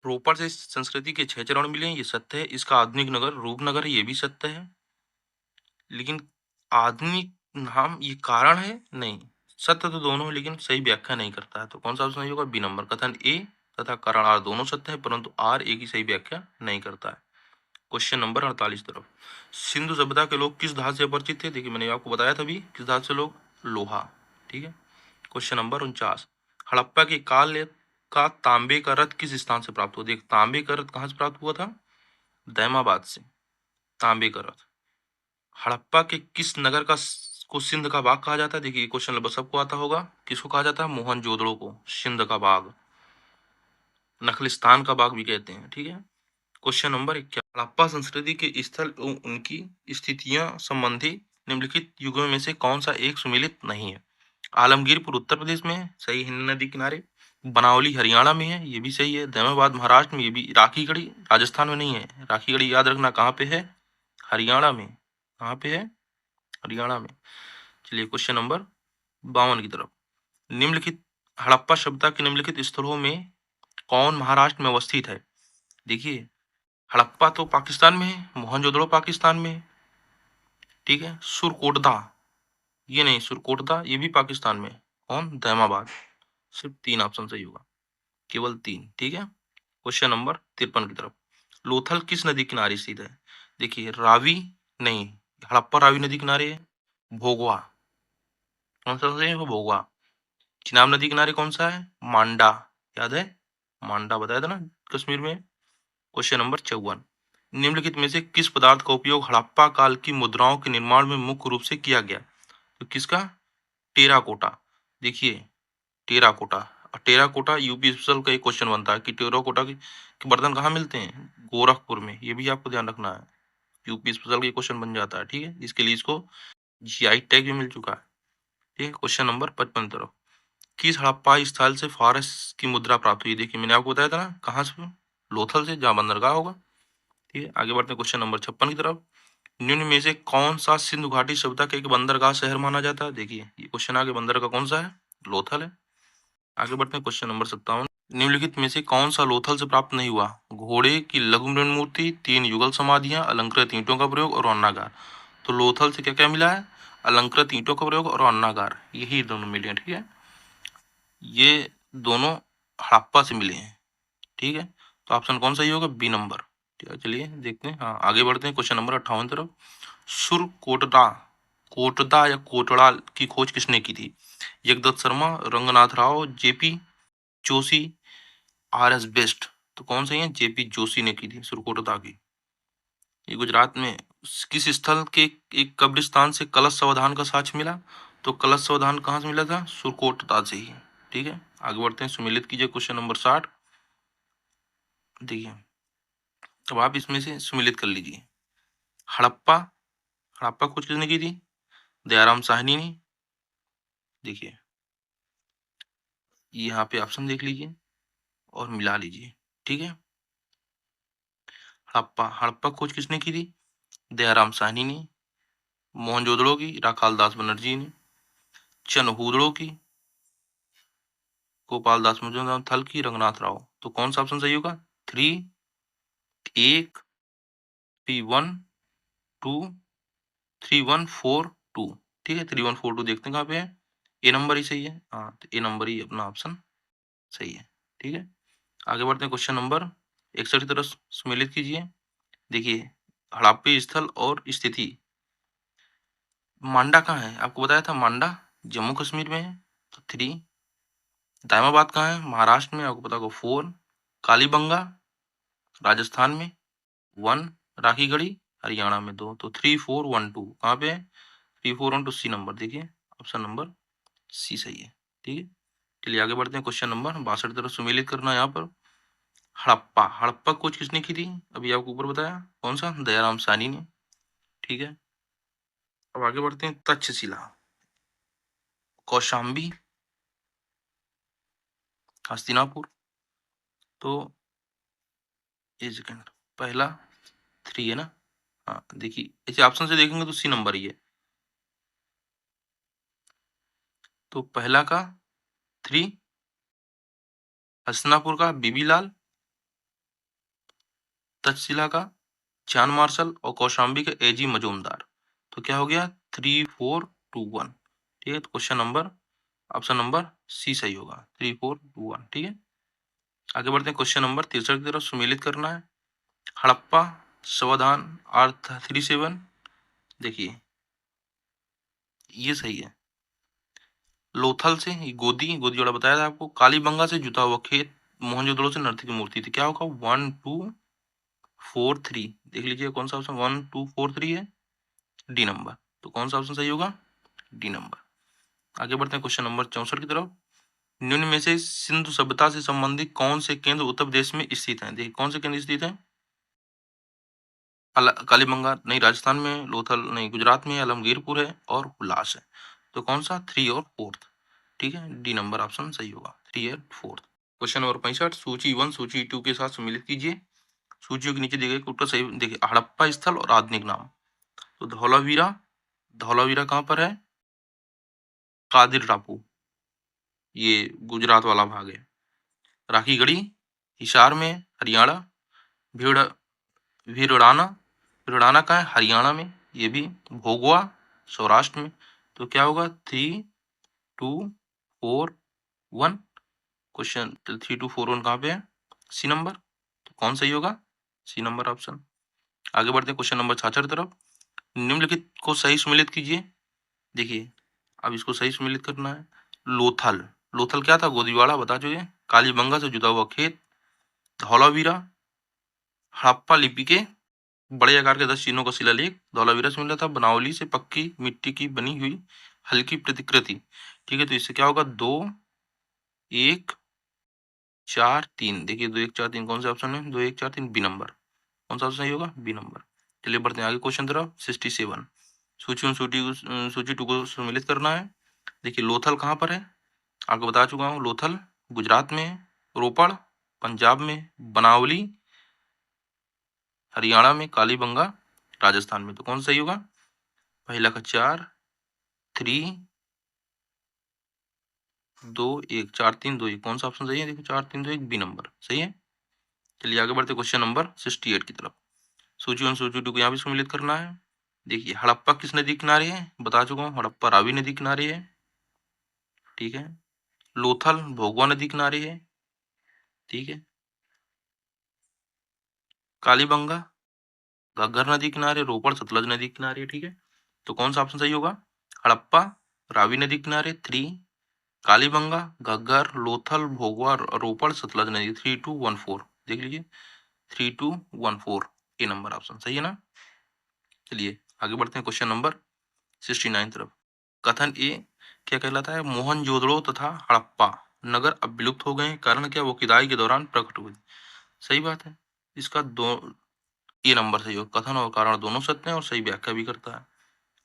रोपड़ से संस्कृति के 6 चरण मिले हैं, ये सत्य है। इसका आधुनिक नगर रूपनगर है, ये भी सत्य है। लेकिन आधुनिक नाम ये कारण है? नहीं। सत्य तो दोनों है लेकिन सही व्याख्या नहीं करता है। तो कौन सा ऑप्शन सही होगा? B number. कथन ए तथा कारण आर दोनों सत्य है परंतु आर एक ही सही व्याख्या नहीं करता है। क्वेश्चन नंबर 48 तरफ। सिंधु सभ्यता के लोग किस धातु से परिचित थे? देखिए मैंने आपको बताया था भी, किस धातु से लोग? लोहा। ठीक है। Question number 49। हड़प्पा के काल का तांबे का रथ किस स्थान से प्राप्त हुआ? देख तांबे का रथ कहाँ से प्राप्त हुआ था? दैमाबाद से। तांबे का रथ। हड़प्पा के किस नगर को सिंध का बाग कहा जाता है? देखिए क्वेश्चन लगभग सबको आता होगा। किसको कहा जाता है? मोहनजोदड़ो को सिंध का बाग। नखलिस्तान का बाग भी कहते हैं। ठीक है। क्वेश्चन नंबर 21, हड़प्पा संस्कृति के स्थल एवं उनकी स्थितियां संबंधी निम्नलिखित युगों में से कौन सा एक सुमेलित नहीं है? आलमगीरपुर उत्तर प्रदेश में है, सही, हिंद नदी किनारे। बनावली हरियाणा में है, ये भी सही है। दहमाबाद महाराष्ट्र में, ये भी। राखीगढ़ी राजस्थान में नहीं है। राखीगढ़ी याद रखना कहाँ पे है? हरियाणा में। कहाँ पे है? हरियाणा में। चलिए क्वेश्चन नंबर 52 की तरफ। निम्नलिखित हड़प्पा सभ्यता के निम्नलिखित स्थलों में कौन महाराष्ट्र में अवस्थित है? देखिए, हड़प्पा तो पाकिस्तान में है, मोहनजोदड़ो पाकिस्तान में है, ठीक है। सुरकोटदा, ये नहीं, सुरकोटदा ये भी पाकिस्तान में है। कौन? दहमाबाद। सिर्फ 3 ऑप्शन सही होगा, केवल 3, ठीक है। क्वेश्चन नंबर 53 की तरफ। लोथल किस नदी किनारे स्थित है? देखिए, रावी नहीं, हड़प्पा रावी नदी किनारे है। भोगवा, कौन सा सही है? वो भोगवा। चिनाब नदी किनारे कौन सा है? मांडा, याद है? मांडा बताया था ना कश्मीर में। क्वेश्चन नंबर 54, निम्नलिखित में से किस पदार्थ का उपयोग हड़प्पा काल की मुद्राओं के निर्माण में मुख्य रूप से किया गया? तो किसका? टेराकोटा। देखिए, टेराकोटा। और टेराकोटा यूपी स्पेशल का एक क्वेश्चन बनता है कि टेराकोटा के बर्तन कहाँ मिलते हैं? गोरखपुर में। ये भी आपको ध्यान रखना है, यूपी स्पेशल का क्वेश्चन बन जाता है, ठीक है। इसके लिए इसको जीआई टैग भी मिल चुका है, ठीक है। क्वेश्चन नंबर 55 तरफ। किस हड़प्पा स्थल से फारस की मुद्रा प्राप्त हुई? देखिए, मैंने आपको बताया था ना, कहाँ से? लोथल से, जहाँ बंदरगाह होगा, ठीक है। आगे बढ़ते हैं क्वेश्चन नंबर 56 की तरफ। निम्न में से कौन सा सिंधु घाटी सभ्यता का एक बंदरगाह शहर माना जाता है? देखिए, ये क्वेश्चन आगे, बंदरगाह कौन सा है? लोथल है। आगे बढ़ते हैं क्वेश्चन नंबर 57। निम्नलिखित में से कौन सा लोथल से प्राप्त नहीं हुआ? घोड़े की लघु मृण मूर्ति, 3 युगल समाधियां, अलंकृत ईंटों का प्रयोग और अन्नागार। तो लोथल से क्या क्या मिला है? अलंकृत ईंटों का प्रयोग और अन्नागार, यही दोनों मिले हैं, ठीक है। ये दोनों हड़प्पा से मिले हैं, ठीक है। तो ऑप्शन कौन सही होगा? बी नंबर, ठीक है। चलिए देखते हैं, हाँ आगे बढ़ते हैं क्वेश्चन नंबर 58 तरफ। सुरकोटड़ा, कोटदा या कोटड़ा की खोज किसने की थी? Jagdatt Sharma, Ranganath Rao, JP Joshi, R S Best. तो कौन सही है? जेपी जोशी ने की थी सुरकोटदा की। ये गुजरात में किस स्थल के एक कब्रिस्तान से कलश सावधान का साक्ष्य मिला? तो कलश सावधान कहाँ से मिला था? सुरकोटदा से ही, ठीक है। आगे बढ़ते हैं, सुमेलित कीजिए क्वेश्चन नंबर 60। देखिए, अब आप इसमें से सुमेलित कर लीजिए। हड़प्पा, हड़प्पा खोज किसने की थी? दयाराम साहनी ने। देखिए, यहाँ पे ऑप्शन देख लीजिए और मिला लीजिए, ठीक है। हड़प्पा, हड़प्पा खोज किसने की थी? दयाराम साहनी ने। मोहनजोदड़ो की राखाल दास बनर्जी ने। चनहूदड़ो की गोपाल दास मुजुमदार, थल की रंगनाथ राव। तो कौन सा ऑप्शन सही होगा? 3, 1, 3, 1, 2, 3, 1, 4, 2, ठीक है। 3, 1, 4, 2 देखते हैं कहाँ पे है। ए नंबर ही सही है, हाँ, तो ए नंबर ही अपना ऑप्शन सही है, ठीक है। आगे बढ़ते हैं, क्वेश्चन नंबर 61 की तरफ सम्मिलित कीजिए। देखिए, हड़प्पी स्थल और स्थिति। मांडा कहाँ है? आपको बताया था मांडा जम्मू कश्मीर में है, तो 3। दायमाबाद कहाँ है? महाराष्ट्र में, आपको पता होगा 4। कालीबंगा राजस्थान में 1। राखीगढ़ी हरियाणा में 2। तो 3, 4, 1, 2 कहाँ पे है? 3, 4, 1, 2 सी नंबर। देखिए, ऑप्शन नंबर सी सही है, ठीक है। चलिए आगे बढ़ते हैं, क्वेश्चन नंबर 62 की तरफ सुमेलित करना है यहाँ पर। हड़प्पा, हड़प्पा खोज किसने की थी? अभी आपको ऊपर बताया, कौन सा? दयाराम साहनी ने, ठीक है। अब आगे बढ़ते हैं, तक्षशिला, कौशाम्बी, हस्तिनापुर। तो एक सेकंड, पहला 3 है ना? हाँ, देखिए इसे ऑप्शन से देखेंगे तो सी नंबर ही है। तो पहला का 3, हस्तिनापुर का बीबी लाल, तक्षशिला का चांद मार्शल और कौशाम्बी का एजी मजूमदार। तो क्या हो गया? 3, 4, 2, 1, ठीक है। तो question number, option number C सही होगा, 3, 4, 2, 1, ठीक है। आगे बढ़ते हैं, क्वेश्चन नंबर 63 की तरफ सुमेलित करना है। हड़प्पा सावधान R37, देखिए ये सही है। लोथल से गोदी, गोदी वाला बताया था आपको। कालीबंगा से जुता हुआ खेत, मोहनजोदड़ो से नर्तकी की मूर्ति थी। क्या होगा? 1, 2, 4, 3 देख लीजिए कौन सा ऑप्शन 1, 2, 4, 3 है? D number. तो कौन सा ऑप्शन सही होगा? D number. आगे बढ़ते हैं, क्वेश्चन नंबर 64 की तरफ। निम्न में से सिंधु सभ्यता से संबंधित कौन से केंद्र उत्तर प्रदेश में स्थित हैं? देखिए कौन से केंद्र स्थित हैं? कालीबंगा नहीं, राजस्थान में, लोथल नहीं, गुजरात में, आलमगीरपुर है और हुलास है। तो कौन सा? 3 और 4। ठीक है, डी नंबर ऑप्शन सही होगा, 3 और 4। क्वेश्चन नंबर 65, सूची 1 सूची 2 के साथ सम्मिलित कीजिए। सूचियों के नीचे दिए गए उत्तर सही। देखिए हड़प्पा स्थल और आधुनिक नाम। तो धौलावीरा, धौलावीरा कहाँ पर है? कादिर टापू, ये गुजरात वाला भाग है। राखीगढ़ी हिसार में, हरियाणा। भीड़ भिड़ाना, भिड़ाना कहाँ है? हरियाणा में, ये भी। भोगवा सौराष्ट्र में। तो क्या होगा? 3 2 4 1। क्वेश्चन 3 2 4 1 कहाँ पे है? C number. तो कौन सही होगा? C number option. आगे बढ़ते हैं क्वेश्चन नंबर 66 तरफ। निम्नलिखित को सही सम्मिलित कीजिए। देखिए अब इसको सही सम्मिलित करना है। लोथल, लोथल क्या था? गोदीवाड़ा, बता चुके। कालीबंगा से जुदा हुआ खेत। धौलावीरा हड़प्पा लिपि के बड़े आकार के 10 चिन्हों का शिलालेख धौलावीरा से मिला था। बनावली से पक्की मिट्टी की बनी हुई हल्की प्रतिकृति। ठीक है, तो इससे क्या होगा? 2 1 4 3। देखिए 2 1 4 3 कौन से ऑप्शन है? 2 1 4 3 बी नंबर। कौन सा ऑप्शन सही होगा? B number. चलिए बढ़ते हैं आगे क्वेश्चन तरफ। 67 सूची वन सूची 2 को सम्मिलित करना है। देखिए लोथल कहाँ पर है? आपको बता चुका हूँ। लोथल गुजरात में, रोपड़ पंजाब में, बनावली हरियाणा में, कालीबंगा राजस्थान में। तो कौन सही होगा? पहला का 4 3 2 1 4 3 2 1। कौन सा ऑप्शन सही है? देखो 4 3 2 1 बी नंबर सही है। चलिए आगे बढ़ते क्वेश्चन नंबर 68 की तरफ। सूची 1 सूची 2 को यहाँ भी सम्मिलित करना है। देखिए हड़प्पा किस नदी किनारे है? बता चुका हूँ, हड़प्पा रावी नदी किनारे है। ठीक है, लोथल भोगवा नदी किनारे है। ठीक है, कालीबंगा घग्गर नदी किनारे, रोपड़ सतलज नदी किनारे। ठीक है, तो कौन सा ऑप्शन सही होगा? हड़प्पा रावी नदी किनारे 3, कालीबंगा घग्गर लोथल भोगवा रोपड़ सतलज नदी 3 2 1 4। देख लीजिए 3 2 1 4 ए नंबर ऑप्शन सही है ना। चलिए आगे बढ़ते हैं क्वेश्चन नंबर 69 तरफ। कथन ए क्या कहलाता है? मोहनजोदड़ो तथा हड़प्पा नगर अब विलुप्त हो गए हैं, कारण क्या? वो खुदाई के दौरान प्रकट हुए। सही बात है, इसका दो ए नंबर सही हो। कथन और कारण दोनों सत्य हैं और सही व्याख्या भी करता है।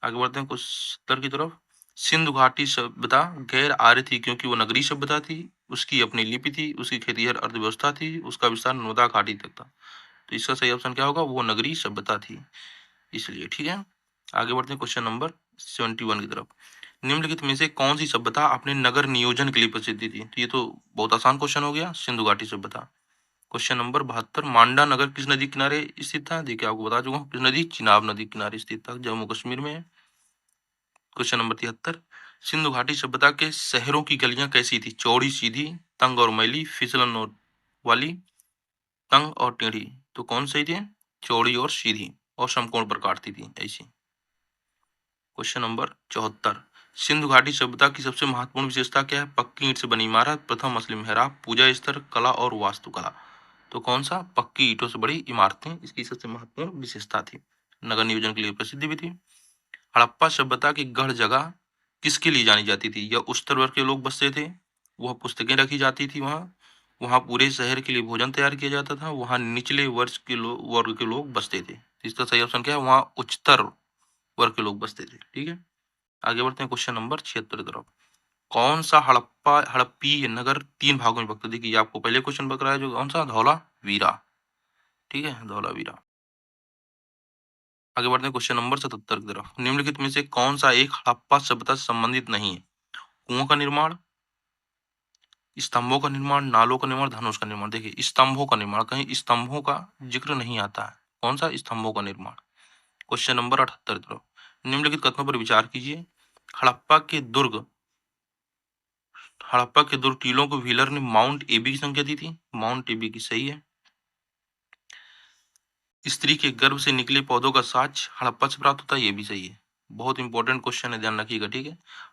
आगे बढ़ते हैं कुछ उत्तर की तरफ। सिंधु घाटी सभ्यता गैर आर्य थी क्योंकि वो नगरीय सभ्यता थी, उसकी अपनी लिपि थी, उसकी खेतीहर अर्थव्यवस्था थी, उसका विस्तार नर्मदा घाटी तक था। तो इसका सही ऑप्शन क्या होगा? वो नगरीय सभ्यता थी, इसलिए। ठीक है, आगे बढ़ते हैं क्वेश्चन नंबर 71 की तरफ। निम्नलिखित में से कौन सी सभ्यता अपने नगर नियोजन के लिए प्रसिद्ध थी? तो ये तो बहुत आसान क्वेश्चन हो गया, सिंधु घाटी सभ्यता। क्वेश्चन नंबर 72, मांडा नगर किस नदी किनारे स्थित था? देखिए आपको बता चुका हूँ किस नदी, चिनाब नदी किनारे स्थित था, जम्मू कश्मीर में है। क्वेश्चन नंबर 73, सिंधु घाटी सभ्यता के शहरों की गलियां कैसी थी? चौड़ी सीधी, तंग और मैली, फिसलन वाली, तंग और टेढ़ी। तो कौन सही थी? चौड़ी और सीधी और समकोण पर काटती थी ऐसी। क्वेश्चन नंबर 74, सिंधु घाटी सभ्यता की सबसे महत्वपूर्ण विशेषता क्या है? पक्की ईंट से बनी इमारत, प्रथम असली मेहराब, पूजा स्तर, कला और वास्तुकला। तो कौन सा? पक्की ईंटों से बड़ी इमारतें इसकी सबसे महत्वपूर्ण विशेषता थी, नगर नियोजन के लिए प्रसिद्ध भी थी। हड़प्पा सभ्यता की गढ़ जगह किसके लिए जानी जाती थी? या उच्च वर्ग के लोग बसते थे, वह पुस्तकें रखी जाती थी वहाँ, वहाँ पूरे शहर के लिए भोजन तैयार किया जाता था, वहाँ निचले वर्ग के लोग बसते थे। तो इसका सही ऑप्शन क्या है? वहाँ उच्चतर वर्ग के लोग बसते थे। ठीक है, आगे बढ़ते हैं क्वेश्चन नंबर 76 की तरफ। कौन सा हड़प्पी नगर 3 भागों में विभक्त है? देखिए आपको पहले क्वेश्चन बता है जो कौन सा, धौलावीरा। ठीक है, धौलावीरा। आगे बढ़ते हैं क्वेश्चन नंबर 77 की तरफ। निम्नलिखित में से कौन सा एक हड़प्पा सभ्यता से संबंधित नहीं है? कुओं का निर्माण, स्तंभों का निर्माण, नालों का निर्माण, धनुष का निर्माण। देखिए स्तंभों का निर्माण, कहीं स्तंभों का जिक्र नहीं आता है। कौन सा? स्तंभों का निर्माण। क्वेश्चन नंबर 78 की तरफ। निम्नलिखित कथनों पर विचार कीजिए। हड़प्पा के दुर्ग हड़प्पा के दुर्ग टीलों को व्हीलर ने माउंट एबी की संख्या दी थी। माउंट एबी की सही है। स्त्री के गर्भ से निकले पौधों का साक्ष्य हड़प्पा से प्राप्त होता है, ये भी सही है। बहुत इंपॉर्टेंट क्वेश्चन है, ध्यान रखिएगा। ठीक है,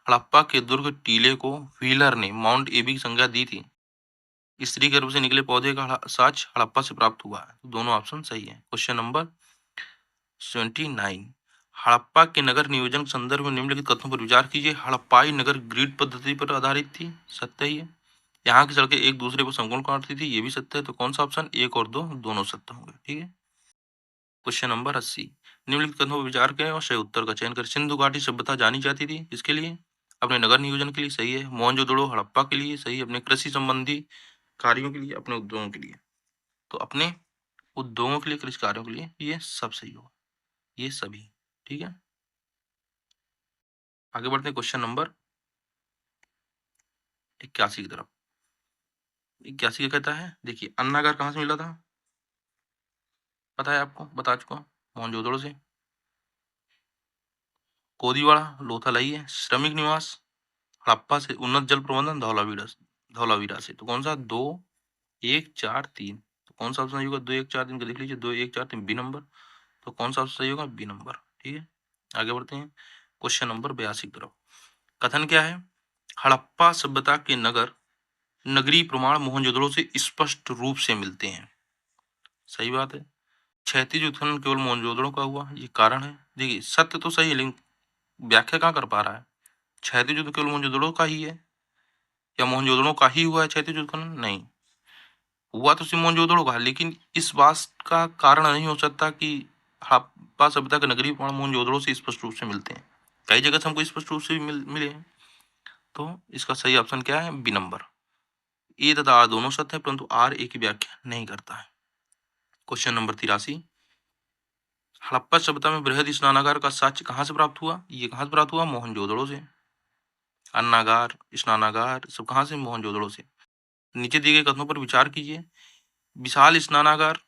हड़प्पा के दुर्ग टीले को व्हीलर ने माउंट एबी की संज्ञा दी थी। स्त्री गर्भ से निकले पौधे का साक्ष्य हड़प्पा से प्राप्त हुआ है। दोनों ऑप्शन सही है। क्वेश्चन नंबर 79, हड़प्पा के नगर नियोजन के संदर्भ में निम्नलिखित कथनों पर विचार कीजिए। हड़प्पाई नगर ग्रिड पद्धति पर आधारित थी, सत्य ही है। यहाँ की सड़कें एक दूसरे को समकोण काटती थी, ये भी सत्य है। तो कौन सा ऑप्शन, 1 और 2 दोनों सत्य होंगे। ठीक है। क्वेश्चन नंबर 80, निम्नलिखित कथनों पर विचार करें और सही उत्तर का चयन करें। सिंधु घाटी सभ्यता जानी जाती थी इसके लिए, अपने नगर नियोजन के लिए, सही है। मोहनजोदड़ो हड़प्पा के लिए, सही है। अपने कृषि संबंधी कार्यों के लिए, अपने उद्योगों के लिए। तो अपने उद्योगों के लिए, कृषि कार्यों के लिए, ये सब सही होगा, ये सभी। ठीक है। आगे बढ़ते हैं क्वेश्चन नंबर 81 की तरफ। 81 क्या कहता है, देखिए, अन्नागार कहाँ से मिला था, पता है आपको, बता चुका हूं, मोहनजोदड़ो से। कोदीवाड़ा लोथालई है। श्रमिक निवास हड़प्पा से। उन्नत जल प्रबंधन धौलावीरा से। धौलावीरा से। तो कौन सा, 2 1 4 3, तो कौन सा ऑप्शन सही होगा, 2 1 4 3 का देख लीजिए, 2 1 4 3 बी नंबर। तो कौन सा ऑप्शन सही होगा, बी नंबर। ठीक है। आगे बढ़ते हैं क्वेश्चन नंबर 82 की तरफ। कथन क्या है, हड़प्पा सभ्यता के नगरीय प्रमाण मोहनजोदड़ो से स्पष्ट रूप से मिलते हैं। सही बात है। क्षैतिज उत्खनन केवल मोहनजोदड़ो का हुआ, ये कारण है। देखिए, सत्य तो सही है, लेकिन व्याख्या कहाँ कर पा रहा है। क्षैतिज युद्ध केवल मोहनजोदड़ो का ही है, या मोहनजोदड़ो का ही हुआ है क्षैतिज उत्खनन, नहीं। हुआ तो सिर्फ मोहनजोदड़ो का, लेकिन इस बात का कारण नहीं हो सकता कि हड़प्पा सभ्यता के नगरीय प्रमाण मोहनजोदड़ो से स्पष्ट रूप से मिलते हैं। कई जगह से हमको स्पष्ट रूप से भी मिले हैं। तो इसका सही ऑप्शन क्या है, बी नंबर। ए तथा आर दोनों सत्य है, परंतु आर ए की व्याख्या नहीं करता है। क्वेश्चन नंबर 83, हड़प्पा सभ्यता में बृहद स्नानागार का साक्ष्य कहाँ से प्राप्त हुआ, ये कहाँ से प्राप्त हुआ, मोहनजोदड़ो से। अन्नागार, स्नानागार सब कहाँ से, मोहनजोदड़ो से। नीचे दिए गए कथनों पर विचार कीजिए। विशाल स्नानागार,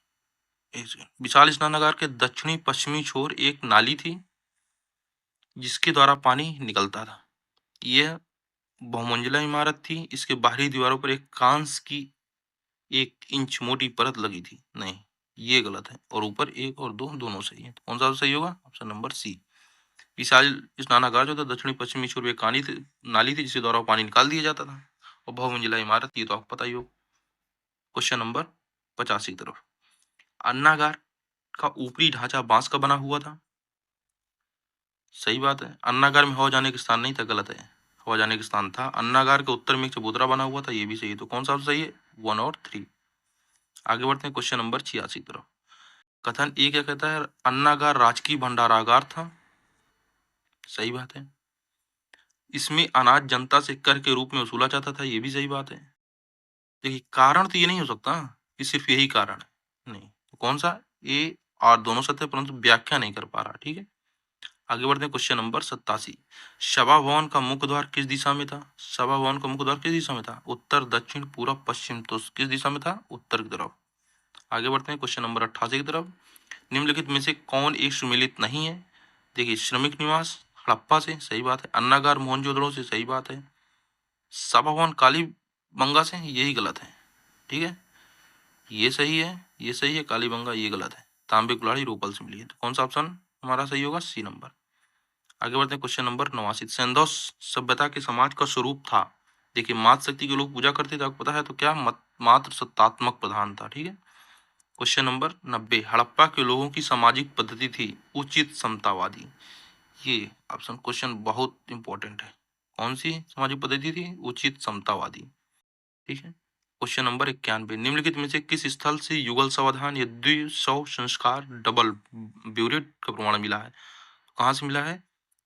विशाल स्नानागार के दक्षिणी पश्चिमी छोर एक नाली थी जिसके द्वारा पानी निकलता था। यह बहुमंजिला इमारत थी। इसके बाहरी दीवारों पर एक कांस की 1 इंच मोटी परत लगी थी, नहीं, ये गलत है। और ऊपर 1 और 2 दोनों सही है। तो कौन सा सही होगा, ऑप्शन नंबर सी। विशाल स्नानागार जो था दक्षिणी पश्चिमी छोर एक नाली थी जिसके द्वारा पानी निकाल दिया जाता था। और बहुमंजिला इमारत, ये तो आपको पता ही हो। क्वेश्चन नंबर 85 की तरफ। अन्नागार का ऊपरी ढांचा बांस का बना हुआ था। सही बात है। अन्नागार में हवा जाने का स्थान नहीं था, गलत है। हवा जाने का स्थान था। अन्नागार के उत्तर में एक चबूतरा बना हुआ था, ये भी सही है। तो कौन सा सही है, 1 और 3। आगे बढ़ते हैं क्वेश्चन नंबर 86 की तरफ। कथन ए क्या कहता है, अन्नागार राजकीय भंडारागार था। सही बात है। इसमें अनाज जनता से कर के रूप में वसूला जाता था, ये भी सही बात है। देखिए, कारण तो ये नहीं हो सकता कि सिर्फ यही कारण है, नहीं। तो कौन सा, ए और दोनों सत्य है, परंतु व्याख्या नहीं कर पा रहा। ठीक है। आगे बढ़ते हैं क्वेश्चन नंबर 87। सभा भवन का मुख्य द्वार किस दिशा में था, सभा भवन का मुख्य द्वार किस दिशा में था, उत्तर, दक्षिण, पूरब, पश्चिम। तो किस दिशा में था, उत्तर की तरफ। आगे बढ़ते हैं क्वेश्चन नंबर 88 की तरफ। निम्नलिखित में से कौन एक सुमेलित नहीं है। देखिए, श्रमिक निवास हड़प्पा से, सही बात है। अन्नागार मोहनजोदड़ो से, सही बात है। सभा भवन कालीबंगा से, यही गलत है। ठीक है। ये सही है, ये सही है। कालीबंगा ये गलत है। तांबे कुल्हाड़ी रोपल से मिली है। तो कौन सा ऑप्शन हमारा सही होगा, सी नंबर। आगे बढ़ते हैं क्वेश्चन नंबर 89। सैंधव सभ्यता के समाज का स्वरूप था। देखिए, मात शक्ति के लोग पूजा करते थे, आपको पता है। तो क्या मात्र सत्तात्मक प्रधान था। ठीक है। Question number 90। हड़प्पा के लोगों की सामाजिक पद्धति थी उचित समतावादी। ये ऑप्शन क्वेश्चन बहुत इंपॉर्टेंट है। कौन सी सामाजिक पद्धति थी, उचित समतावादी। ठीक है। Question number 91। निम्नलिखित में से किस स्थल से युगल सावधान या द्विशव संस्कार डबल ब्यूरेट का प्रमाण मिला है। कहाँ से मिला है,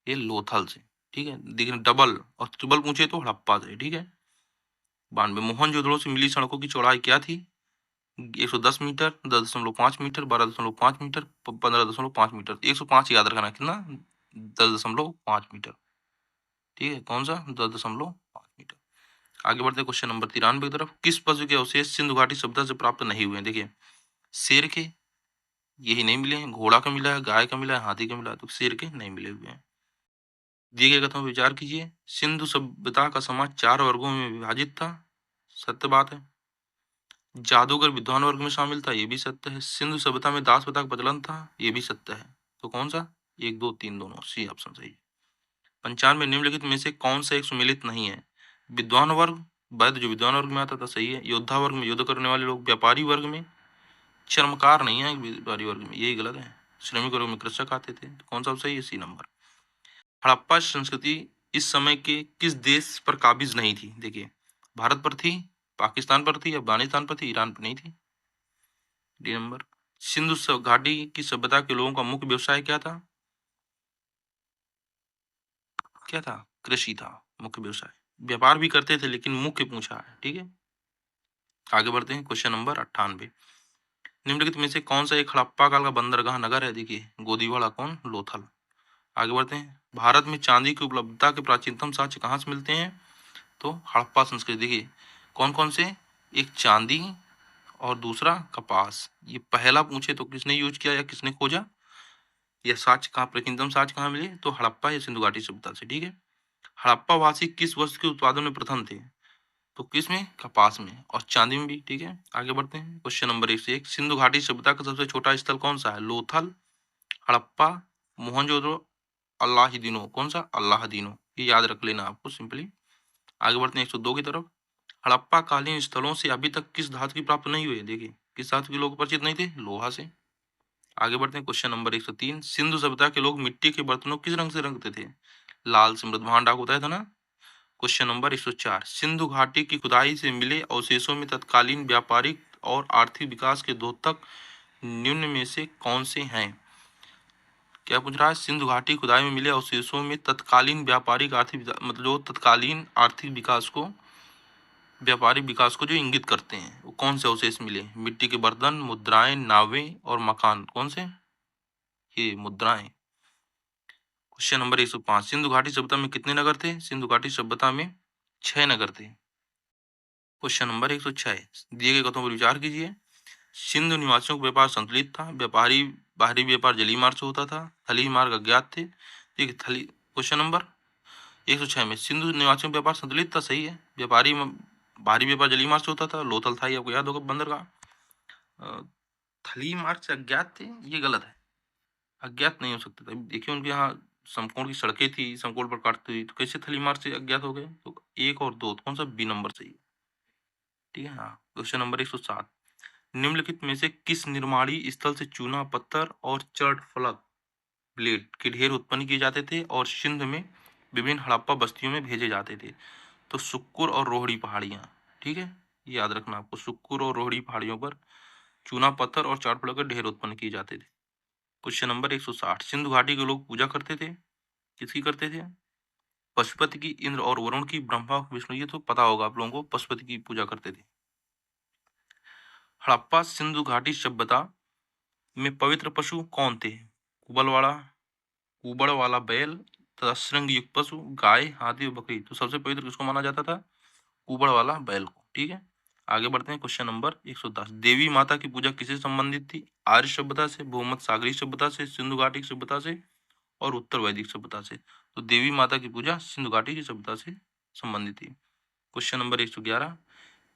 ये लोथल से। ठीक है। देखिए, डबल और ट्रिपल पूछे तो हड़प्पा से। ठीक है। 92। मोहनजोदड़ो से मिली सड़कों की चौड़ाई क्या थी, 110 मीटर, 10.5 मीटर, 12.5 मीटर, 15.5 मीटर। 105 याद रखना, कितना, 10.5 मीटर। ठीक है। कौन सा, 10.5 मीटर। आगे बढ़ते क्वेश्चन नंबर 93 की तरफ। किस पशु के अवशेष सिंधु घाटी सभ्यता से प्राप्त नहीं हुए हैं। देखिए, शेर के यही नहीं मिले हैं, घोड़ा का मिला है, गाय का मिला है, हाथी का मिला है। तो शेर के नहीं मिले हुए हैं। दिए गए कथनों पर विचार कीजिए। सिंधु सभ्यता का समाज 4 वर्गों में विभाजित था। सत्य बात है। जादूगर विद्वान वर्ग में शामिल था, ये भी सत्य है। सिंधु सभ्यता में दास प्रथा का प्रचलन था, ये भी सत्य है। तो कौन सा, 1 2 3 दोनों, सी ऑप्शन सही है। 95। निम्नलिखित में से कौन सा एक सुमेलित नहीं है। विद्वान वर्ग, वैद्य जो विद्वान वर्ग में आता था, सही है। योद्धा वर्ग में युद्ध करने वाले लोग, व्यापारी वर्ग में, चर्मकार नहीं है व्यापारी वर्ग में, यही गलत है। श्रमिक वर्ग में कृषक आते थे। तो कौन सा सही है, सी नंबर। हड़प्पा संस्कृति इस समय के किस देश पर काबिज नहीं थी। देखिए, भारत पर थी, पाकिस्तान पर थी, अफगानिस्तान पर थी, ईरान पर नहीं थी। D number. सिंधु घाटी की सभ्यता के लोगों का मुख्य व्यवसाय क्या था? क्या था? कृषि था मुख्य व्यवसाय। व्यापार भी करते थे लेकिन मुख्य पूछा है, ठीक है। आगे बढ़ते हैं, क्वेश्चन नंबर 98। निम्नलिखित में से कौन सा एक हड़प्पा काल का बंदरगाह नगर है? देखिए, गोदीवाड़ा, कौन? लोथल। आगे बढ़ते हैं, भारत में चांदी की उपलब्धता के प्राचीनतम साक्ष्य कहाँ से मिलते हैं? तो हड़प्पा संस्कृति। देखिए कौन कौन से, एक चांदी और दूसरा कपास। ये पहला पूछे तो किसने यूज किया या किसने खोजा, या साक्ष्य कहाँ, प्राचीनतम साक्ष्य कहाँ मिले? तो हड़प्पा या सिंधु घाटी सभ्यता से, ठीक है। हड़प्पा वासी किस वस्तु के उत्पादन में प्रथम थे? तो किस में? कपास में और चांदी में भी, ठीक है। आगे बढ़ते हैं, क्वेश्चन नंबर 1 से 1। सिंधु घाटी सभ्यता का सबसे छोटा स्थल कौन सा है? लोथल, हड़प्पा, मोहनजोदड़ो, अल्लाहीदीनो। कौन सा? अल्लाहदीनो। ये याद रख लेना आपको सिंपली। आगे बढ़ते हैं 102 की तरफ। हड़प्पा कालीन स्थलों से अभी तक किस धातु की प्राप्त नहीं हुई है? देखिए किस धातु के लोग परिचित नहीं थे? लोहा से। आगे बढ़ते हैं, क्वेश्चन नंबर 103। सिंधु सभ्यता के लोग मिट्टी के बर्तनों किस रंग से रंगते थे? लाल से, मृत भांडाक होता है था ना। Question number 104। सिंधु घाटी की खुदाई से मिले अवशेषों में तत्कालीन व्यापारिक और आर्थिक विकास के द्योतक निम्न में से कौन से हैं? क्या पूछ रहा है? सिंधु घाटी खुदाई में मिले अवशेषों में तत्कालीन व्यापारिक आर्थिक मतलब जो तत्कालीन आर्थिक विकास को, व्यापारिक विकास को जो इंगित करते हैं, वो कौन से अवशेष मिले? मिट्टी के बर्तन, मुद्राएं, नावें और मकान। कौन से? ये मुद्राएं। Question number 105। सिंधु घाटी सभ्यता में कितने नगर थे? सिंधु घाटी सभ्यता में 6 नगर थे। Question number 106। दिए गए कथनों पर विचार कीजिए। सिंधु निवासियों का व्यापार संतुलित था, व्यापारी बाहरी व्यापार जलीय मार्ग से होता था, थली मार्ग अज्ञात थे। ठीक है, थली। क्वेश्चन नंबर 106 में सिंधु निवासियों का व्यापार संतुलित था, सही है। बाहरी व्यापार जलीय मार्ग से होता था, लोथल था, ये आपको याद होगा बंदरगाह। अ, थली मार्ग से अज्ञात थे, ये गलत है। अज्ञात नहीं हो सकते थे। देखिए उनके यहाँ समकोण की सड़कें थी, समकोण पर काटती हुई, तो कैसे थली मार्ग से अज्ञात हो गए? तो 1 और 2 कौन सा? बी नंबर सही है, ठीक है। हाँ, क्वेश्चन नंबर 107। निम्नलिखित में से किस निर्माणी स्थल से चूना पत्थर और चर्ट फलक ब्लेड के ढेर उत्पन्न किए जाते थे और सिंध में विभिन्न हड़प्पा बस्तियों में भेजे जाते थे? तो सुक्कुर और रोहड़ी पहाड़ियां, ठीक है। ये याद रखना आपको, सुक्कुर और रोहड़ी पहाड़ियों पर चूना पत्थर और चाट फलक के ढेर उत्पन्न किए जाते थे। Question number 160। सिंधु घाटी के लोग पूजा करते थे, किसकी करते थे? पशुपति की, इंद्र और वरुण की, ब्रह्मा विष्णु, ये तो पता होगा आप लोगों को, पशुपति की पूजा करते थे। हड़प्पा सिंधु घाटी सभ्यता में पवित्र पशु कौन थे? कुबल वाला, कुबड़ वाला बैल तथा श्रृंग युक्त पशु, गाय, हाथी और बकरी। तो सबसे पवित्र किसको माना जाता था? कुबड़ वाला बैल को, ठीक है। आगे बढ़ते हैं, क्वेश्चन नंबर 110। देवी माता की पूजा किससे संबंधित थी? आर्य सभ्यता से, भूमध्य सागरीय सभ्यता से, सिंधु घाटी सभ्यता से और उत्तर वैदिक सभ्यता से। तो देवी माता की पूजा सिंधु घाटी की सभ्यता से संबंधित थी। Question number 111।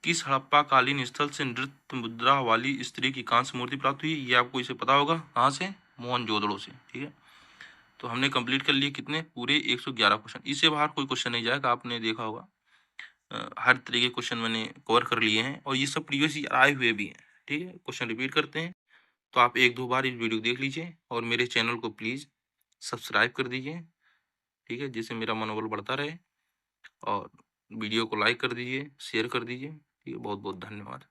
किस हड़प्पा कालीन स्थल से नृत्य मुद्रा वाली स्त्री की कांस्य मूर्ति प्राप्त हुई? ये आपको इसे पता होगा, कहाँ से? मोहनजोदड़ो से, ठीक है। तो हमने कंप्लीट कर लिए कितने? पूरे 111 क्वेश्चन। इससे बाहर कोई क्वेश्चन नहीं जाएगा, आपने देखा होगा। हर तरीके के क्वेश्चन मैंने कवर कर लिए हैं और ये सब प्रीवियस ईयर आए हुए भी हैं, ठीक है। क्वेश्चन रिपीट करते हैं, तो आप 1-2 बार इस वीडियो देख लीजिए और मेरे चैनल को प्लीज़ सब्सक्राइब कर दीजिए, ठीक है, जिससे मेरा मनोबल बढ़ता रहे। और वीडियो को लाइक कर दीजिए, शेयर कर दीजिए, ठीक है। बहुत बहुत धन्यवाद।